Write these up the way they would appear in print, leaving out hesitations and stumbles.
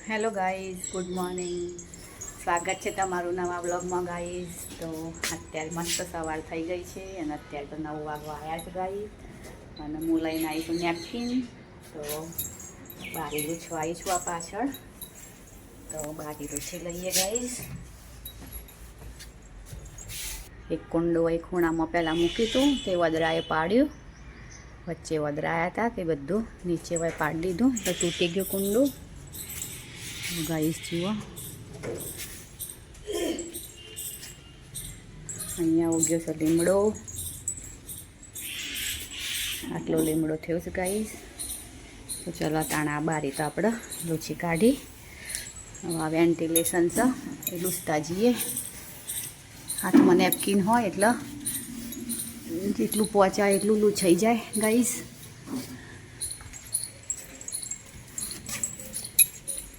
Hello guys, good morning. સ્વાગત છે તમારું નવા વ્લોગમાં ગાઈઝ. તો અત્યારે મસ્ત સવાર થઈ ગઈ છે અને અત્યારે તો 9 વાગવા આવ્યા છે ગાઈઝ. અને હું લઈને આવી છું નેપકિન. તો બારી લૂછવાઈ છું આ પાછળ. તો બારી લૂછી લઈએ ગાઈઝ. એક કુંડો એ ખૂણામાં પહેલાં મૂક્યું હતું, તે વદરાએ પાડ્યું. વચ્ચે વદરાયા હતા તે બધું નીચે વય પાડી દીધું તો તૂટી ગયું કુંડું. ગાઈસ જુઓ, અહીંયા ઉગ્યો છે લીમડો. આટલો લીમડો થયો છે ગાઈસ. તો ચલો તાણા બારી તો આપણે લૂછી કાઢી. હવે વેન્ટિલેશન છે એ લૂછતા જઈએ. હાથમાં નેપકિન હોય એટલે જેટલું પહોંચાય એટલું લૂછાઈ જાય ગાઈસ.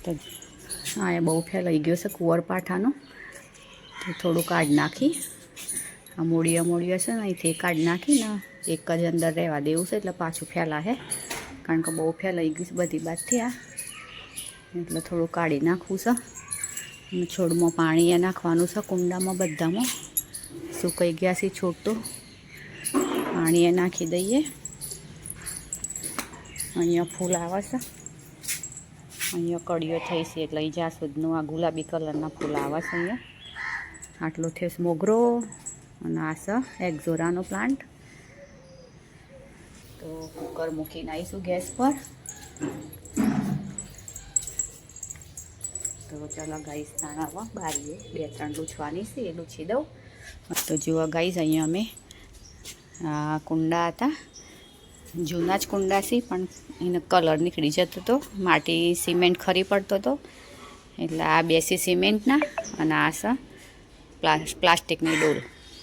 તો હા, એ બહુ ફેલાઈ ગયો છે કુંવરપાઠાનો. તો થોડું કાઢી નાખી. આ મૂળિયા છે ને અહીંથી કાઢી નાખીને એક જ અંદર રહેવા દેવું છે, એટલે પાછું ફેલાશે. કારણ કે બહુ ફેલાઈ ગયું છે બધી બાજુથી આ, એટલે થોડું કાઢી નાખવું છે. અને છોડમાં પાણી એ નાખવાનું છે, કુંડામાં બધામાં સુકાઈ ગયા છે છોડ. તો પાણી એ નાખી દઈએ. અહીંયા ફૂલ આવે છે, અહીંયા કળીઓ થઈ છે એટલે જ્યાં સુધીનું આ ગુલાબી કલરના ફૂલ આવે છે. અહીંયા આટલો થયો છે મોગરો અને આ છે એક્ઝોરાનો પ્લાન્ટ. તો કુકર મૂકીને આવીશું ગેસ પર. તો ચાલો ગાઈસ, તાણાવા બારીએ 2-3 લૂછવાની છે, એ લૂછી દઉં. તો જુઓ ગાઈસ, અહીંયા અમે આ કુંડા હતા, જૂના જ કુંડા છે, પણ એને કલર નીકળી જતો હતો, માટી સિમેન્ટ ખરી પડતો હતો. એટલે આ બેસી સિમેન્ટના અને આ છે પ્લાસ્ટિકની ડોલ.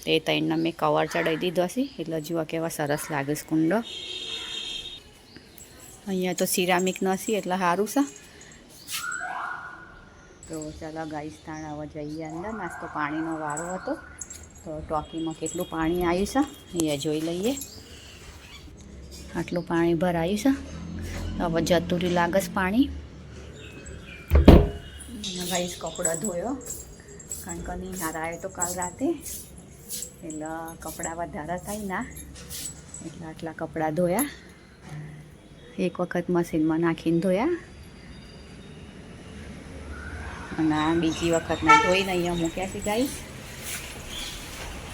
એ ત્રણને મેં કવર ચડાવી દીધો છે. એટલે જુઓ કેવા સરસ લાગે છે કુંડો. અહીંયા તો સિરામિક નથી એટલે સારું છે. તો ચાલો ગાઈસ, તાણાવા જઈએ અંદર. નાસ્તો પાણીનો વારો હતો, તો ટોકીમાં કેટલું પાણી આવ્યું છે અહીંયા જોઈ લઈએ. આટલું પાણી ભરાયું છે. હવે જતું રહ્યું લાગે છે પાણી. ગાઈસ, કપડાં ધોયો, કારણ કે નિહાર આવ્યો તો કાલ રાતે, એટલે કપડાં વધારે થાય ના, એટલે આટલા કપડાં ધોયા. એક વખત મશીનમાં નાખીને ધોયા અને આ બીજી વખત મેં ધોઈને અહીંયા મૂક્યા છે ગાઈસ.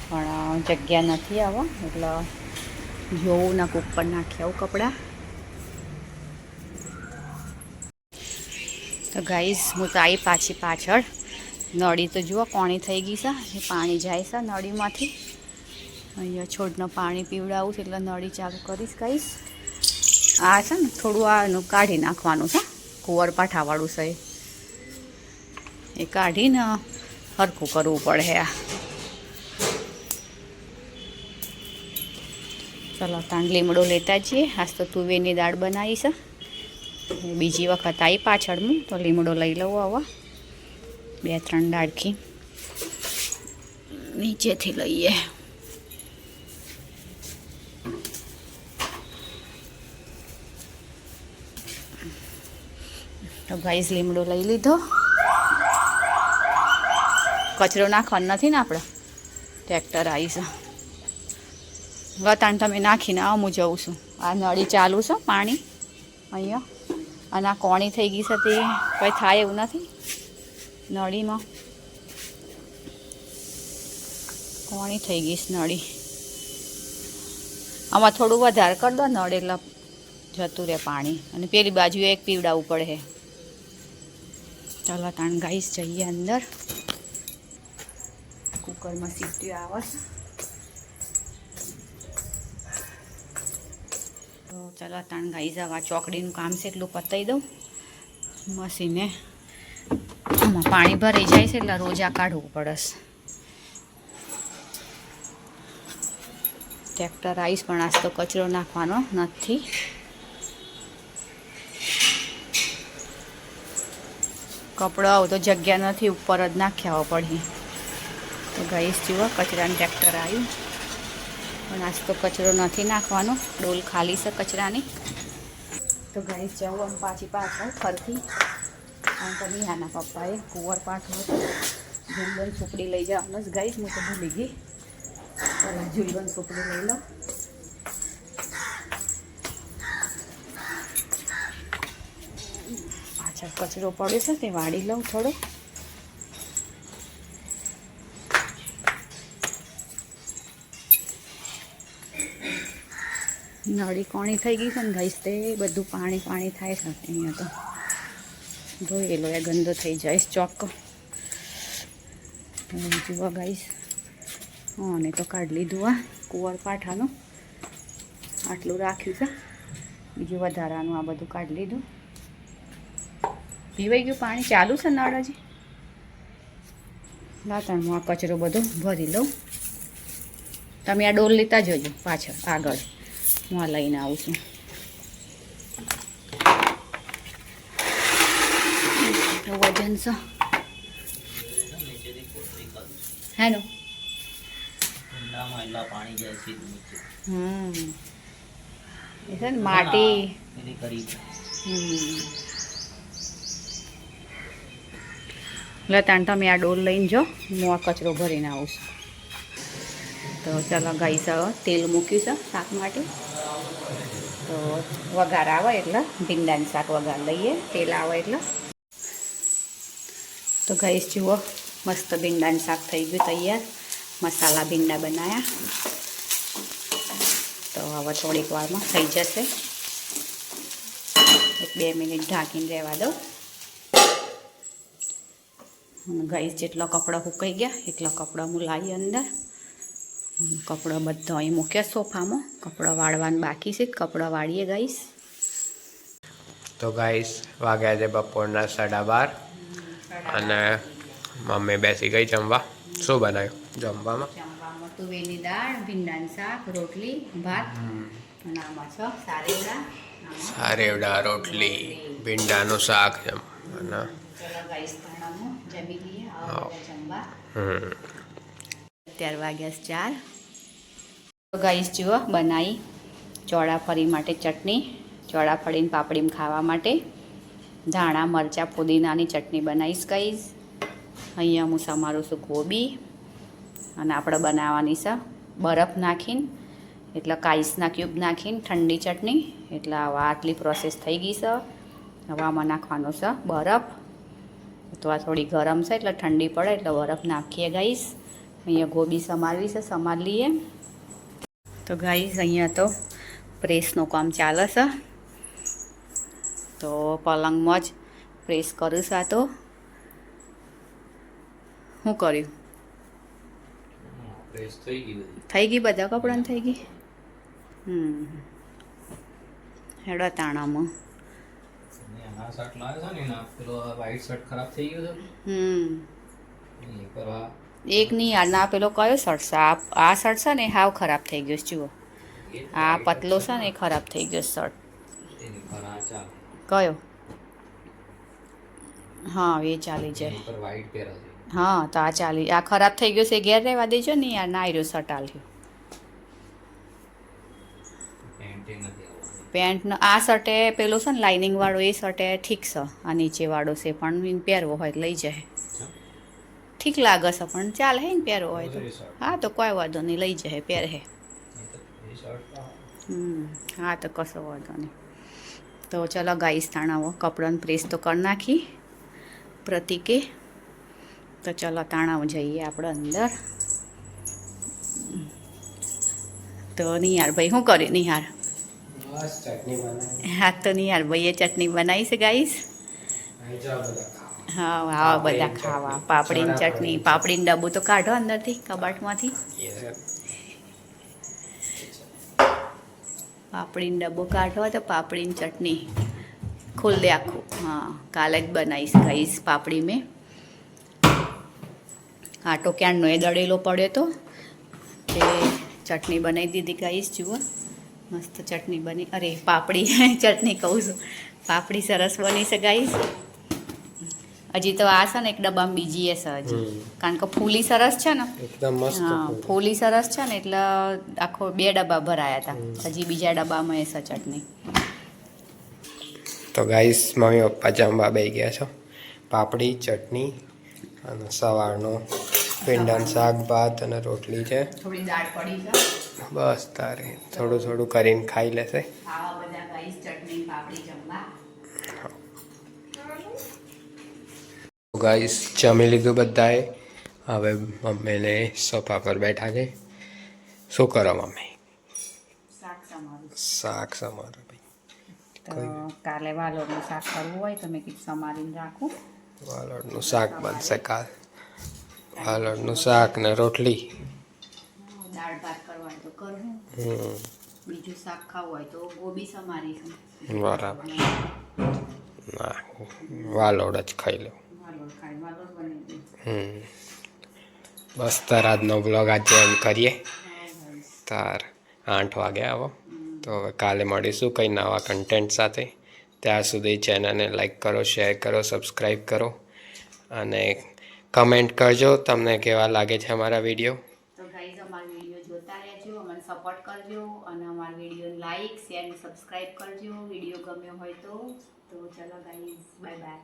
પણ જગ્યા નથી આવો, એટલે જોવું ના ઉપર નાખી આવું કપડાં. તો ગાઈસ, હું તો આવી પાછી પાછળ. નળી તો જુઓ કોણી થઈ ગઈ છે, એ પાણી જાય છે નળીમાંથી. અહીંયા છોડને પાણી પીવડાવું છે એટલે નળી ચાલુ કરીશ ગાઈસ. આ છે ને થોડું આનું કાઢી નાખવાનું છે, કુંવરપાઠાવાળું છે એ કાઢીને સરખું કરવું પડે. આ ચલો તાણ લીમડો લેતા જઈએ. આજ તો તુવેરની દાળ બનાવી છે. બીજી વખત આવી પાછળ હું તો લીમડો લઈ લઉં. હવે 2-3 ડાળખી નીચેથી લઈએ. તો ગાઈસ, લીમડો લઈ લીધો. કચરો નાખવાનો નથી ને આપણે, ટ્રેક્ટર આવી છે. વતાણ તમે નાખીને હું જઉં છું. આ નળી ચાલુ છે પાણી અહીંયા, અને આ કોણી થઈ ગઈ છે તે કંઈ થાય એવું નથી. નળીમાં કોણી થઈ ગઈ છે નળી. આમાં થોડું વધારે કરી દો નળ, એટલે જતું રહે પાણી. અને પેલી બાજુ એક પીવડાવવું પડે. ચાલો તાણ ગાઈસ, જઈએ અંદર. કુકરમાં સીટીઓ આવે છે. તો ચાલો તાણ ગાઈસ, આવા ચોકડીનું કામ છે એટલું પતાવી દઉં. મશીને આમાં પાણી ભરાઈ જાય છે એટલે રોજ આ કાઢવું પડે. ટ્રેક્ટર આવીશ, પણ આજ તો કચરો નાખવાનો નથી. કપડાં તો જગ્યા નથી, ઉપર જ નાખ્યા પડે. તો ગાઈસ જુઓ, કચરાનું ટ્રેક્ટર આવ્યું, પણ આજ તો કચરો નથી નાખવાનો, ડોલ ખાલી છે કચરાની. તો ગાઈસ, જાઉં આમ પાછી પાછળ ફરતી. કારણ કે નિહાના પપ્પાએ કુંવરપાઠ હતો ઝુલબન સુપડી લઈ જવાનું જ ગાઈશ હું તો ભૂલી ગઈ. ઝુલબન સુપડી લઈ લો. પાછળ કચરો પડ્યો છે તે વાળી લઉં થોડો. નળી કોણી થઈ ગઈ છે ને ગાઈશ તે બધું પાણી પાણી થાય છે અહીંયા તો ધોઈ લો એ ગંદો થઈ જાય ચોક. જુઓ ગાઈશ ને તો કાઢી લીધું આ કુંવરપાઠાનું આટલું રાખ્યું છે બીજું વધારાનું આ બધું કાઢી લીધું. પીવાઈ ગયું પાણી ચાલુ છે નળ હજી. લાતણમાં આ કચરો બધો ભરી લઉં. તમે આ ડોલ લેતા જજો પાછળ આગળ હું આ લઈને આવું છું. વજન છે હેનો એ છે ને માટી લતાણ તમે આ ડોલ લઈને જો હું આ કચરો ભરીને આવું છું. તો ચાલો ગાઈસ તેલ મૂક્યું છે શાક માટે. તો વઘાર આવે એટલે ભીંડાનું શાક વઘાર લઈએ તેલ આવે એટલે. તો ગાઈસ જુઓ મસ્ત ભીંડાનું શાક થઈ ગયું તૈયાર. મસાલા ભીંડા બનાવ્યા. તો હવે થોડીક વારમાં થઈ જશે. 1-2 મિનિટ ઢાંકીને રહેવા દો. ગાઈસ જેટલો કપડો સુકાઈ ગયા એટલો કપડો હું લાવી અંદર. કપડો બધો અહીં મૂક્યા સોફામાં. કપડો વાળવાનું બાકી છે. કપડો વાળીએ ગાઈસ. તો ગાઈસ વાગ્યા છે બપોરના 12:30 અને મમ્મી બેસી ગઈ જમવા. શું બનાવ્યું જમવામાં? જમવામાં તુવેરની દાળ, ભીંડાનું શાક, રોટલી, ભાત અને આમાં છે સારેવડા. સારેવડા, રોટલી, ભીંડાનું શાક છે અને ચલો ગાઈસ ખાણામાં જમી લઈએ. આવો જમવા. અત્યારે વાગ્યા 4. તો ગાઈસ જુઓ બનાવી ચોળાફળી માટે ચટણી. ચોળાફળીને પાપડીમાં ખાવા માટે ધાણા મરચાં પુદીનાની ચટણી બનાવીશ ગાઈસ. અહીંયા હું સમારું છું ગોબી અને આપણે બનાવવાની છે બરફ નાખીને એટલે કાઈસના ક્યુબ નાખીને ઠંડી ચટણી. એટલે આવા આટલી પ્રોસેસ થઈ ગઈ છે. હવે આમાં નાખવાનો છે બરફ. તો આ થોડી ગરમ છે એટલે ઠંડી પડે એટલે બરફ નાખીએ ગાઈસ. અહીંયા ગોબી સમારવી છે સમાર લઈએ. તો ગાઈસ અહીંયા તો પ્રેસનું કામ ચાલે છે. તો પલંગમાં જ પ્રેસ કરું છું. આ તો શું કર્યું? થઈ ગઈ બધા કપડાં થઈ ગઈ. હેડો તાણામાં એક નહીં યાર ના પેલો કયો શર્ટ છે? આ શર્ટ છે ને હાવ ખરાબ થઈ ગયો. જુઓ આ પતલો છે ને એ ખરાબ થઈ ગયો શર્ટ. કયો? હા એ ચાલી જાય. હા તો આ ચાલી. આ ખરાબ થઈ ગયો છે ઘેર રહેવા દેજો ને યાર. ના આવ્યો શર્ટ આલ્યો. પેન્ટ આ શર્ટે પેલો છે ને લાઇનિંગ વાળો એ શર્ટે ઠીક છે. આ નીચે વાળો છે પણ પહેરવો હોય લઈ જાય. ઠીક લાગે છે પણ ચાલે હે ને પહેરવો હોય તો. હા તો કોઈ વાંધો નહીં લઈ જાય પહેરે. હા તો કશો વાંધો નહીં. તો ચલો ગાઈસ તાણાવો કપડાને પ્રેસ તો કરી નાખી પ્રતિકે. તો ચલો તાણાવ જઈએ આપણે અંદર. તો નિહાર ભાઈ શું કર્યું? નિહાર હા તો નિહાર ભાઈએ ચટણી બનાવી છે ગાઈસ. હા આવા બધા ખાવા પાપડીની ચટણી. પાપડીનું ડબ્બું તો કાઢો અંદરથી કબાટમાંથી. પાપડીનો ડબ્બો કાઢો તો પાપડીની ચટણી ખોલ દે આખું. હા કાલે જ બનાવીશ ગાઈસ પાપડી મેં. આટો ક્યાંનો એ દળેલો પડ્યો તો તે ચટણી બનાવી દીધી ગાઈસ. જુઓ મસ્ત ચટણી બની. અરે પાપડી ચટણી કહું છું. પાપડી સરસ બની છે ગાઈસ. હજી તો આ છે ને એક ડબ્બામાં બીજી એ છે હજી. કારણ કે ફૂલી સરસ છે ને. હા ફૂલી સરસ છે ને એટલે આખો 2 ડબ્બા ભરાયા હતા. હજી બીજા ડબ્બામાં એ છે ચટણી. તો ગાઈસ મમ્મી પપ્પા જમવા બેસી ગયા છો પાપડી ચટણી અને સવારનો ભીંડાનું શાક ભાત અને રોટલી છે. થોડી દાળ પડી છે. બસ તારે થોડું થોડું કરીને ખાઈ લેશે. આવા બધા ગાઈસ ચટણી પાપડી જમવા. ગાઈસ જમી લીધું બધાએ. હવે મમ્મીને સોફા પર બેઠા છે. શું કરો મમ્મી? શાક સમારું. શાક સમારો ભાઈ. તો કાલે વાલોરનું શાક કરવું હોય તો મેં કીધું સમારીને રાખું. વાલોડનું શાક બનશે કાલ. વાલોડનું શાક ને રોટલી. દાળ ભાત કરવા હોય તો કરું. બીજું શાક ખાવું હોય તો ગોબી સમારીશું. બરાબર. ના વાલોડ જ ખાઈ લો. વાલોડ ખાઈ વાલોડ બની ગયું. બસ તાર આજનો બ્લોગ આજે એમ કરીએ. તાર 8 વાગે આવો. તો હવે કાલે મળીશું કંઈ નવા કન્ટેન્ટ સાથે. ત્યાં સુધી ચેનલને લાઈક કરો, શેર કરો, સબસ્ક્રાઈબ કરો અને કમેન્ટ કરજો તમને કેવા લાગે છે અમારા વિડીયો. તો ગાઈઝ અમારા વિડીયો જોતા રહેજો, અમને સપોર્ટ કરજો અને અમારા વિડીયો લાઈક શેર અને સબસ્ક્રાઈબ કરજો. વિડીયો ગમ્યો હોય તો ચલો ગાઈઝ બાય બાય.